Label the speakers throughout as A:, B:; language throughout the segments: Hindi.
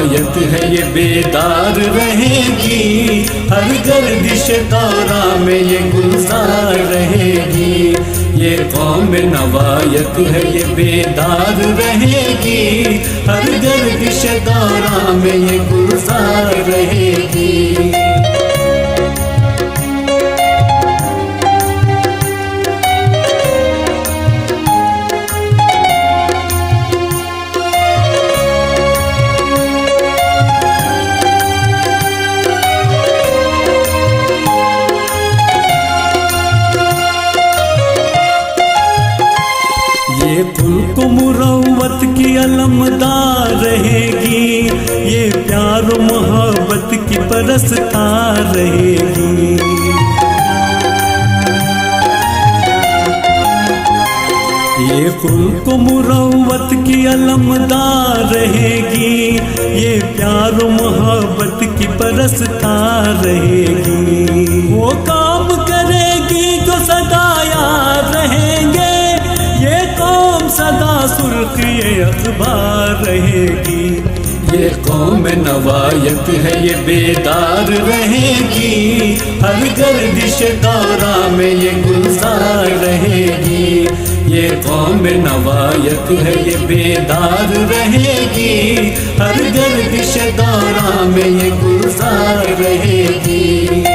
A: नवायत है ये बेदार रहेगी, हर गर्दिश दौरा में ये गुलजार रहेगी। ये कौम नवायत है ये बेदार रहेगी, हर गर्दिश दौरा में ये गुलजार रहेगी। ये खुल्क मुरव्वत की अलमदार रहेगी, ये प्यार मोहब्बत की परस्तार रहेगी। ये खुल्क मुरव्वत की अलमदार रहेगी, ये प्यार मोहब्बत की परस्तार रहेगी। वो काम करेगी जो सदा याद रहेंगे, ये कौम सदा सुर्खी अखबार रहेगी। ये कौम नवायत है ये बेदार रहेगी, हर गर्दिश दौरा में ये गुलजार रहेगी। ये कौम नवायत है ये बेदार रहेगी, हर गर्दिश दौरा में ये गुलजार रहेगी।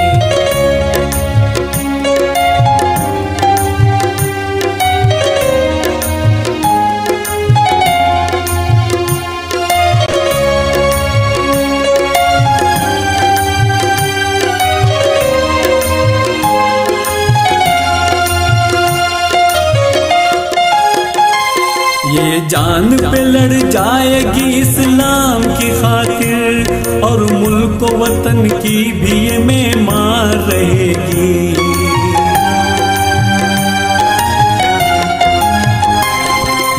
A: ये जान पे लड़ जाएगी इस्लाम की खातिर, और मुल्क वतन की भी ये मेमार रहेगी।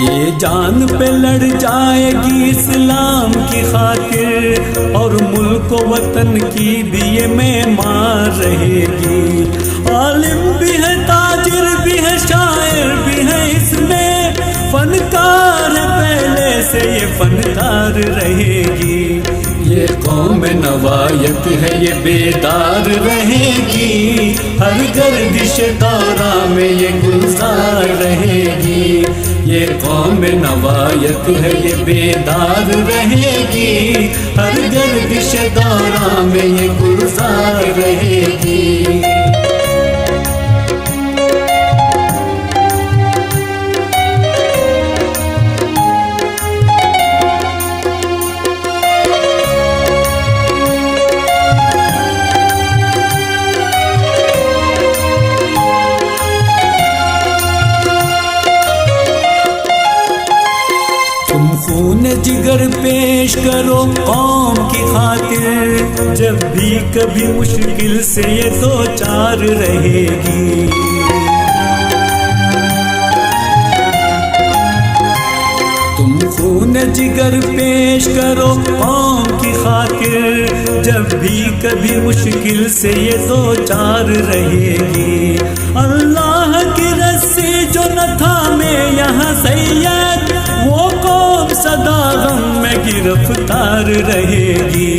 A: ये जान पे लड़ जाएगी इस्लाम की खातिर, और मुल्क वतन की भी ये मेमार रहेगी। आलिम भी है, ताजिर भी है, शायर भी है, इसमें फनकार पहले से ये फनकार रहेगी। ये कौम नवायत है ये बेदार रहेगी, हर गर्दिश दौरा में ये गुलजार रहेगी। ये कौम नवायत है ये बेदार रहेगी, हर गर्दिश दौरा में ये गुलजार रहेगी। तुम खून जिगर पेश करो कौम की खातिर, जब भी कभी मुश्किल से ये दो चार रहेगी। तुम खून जिगर पेश करो कौम की खातिर, जब भी कभी मुश्किल से ये दो चार रहेगी। अल्लाह की रस्सी जो न थामे यहाँ सैयद, वो कौम सदा गम में गिरफ्तार रहेगी।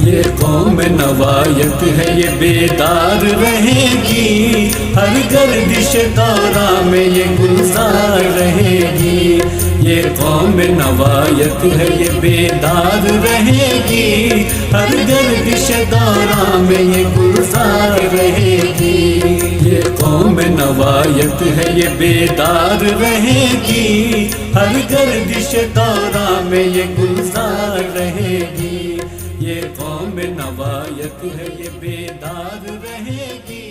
A: ये कौम नवायत है ये बेदार रहेगी, हर गर्दिश दौरा में ये गुलजार रहेगी। ये कौम नवायत है ये बेदार रहेगी, हर गर्दिश दौरा में ये गुलजार रहेगी। ये कौम नवायत है ये बेदार रहेगी, हर गर्दिश दौरा में ये गुलजार रहेगी। ये कौम नवायत है ये बेदार रहेगी,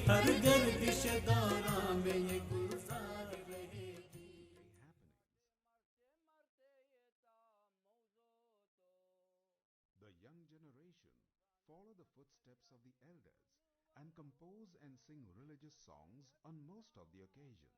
A: हर गर्दिश दौरा में ये गुलजार रहेगी।
B: The young generation follow the footsteps of the elders and compose and sing religious songs on most of the occasions.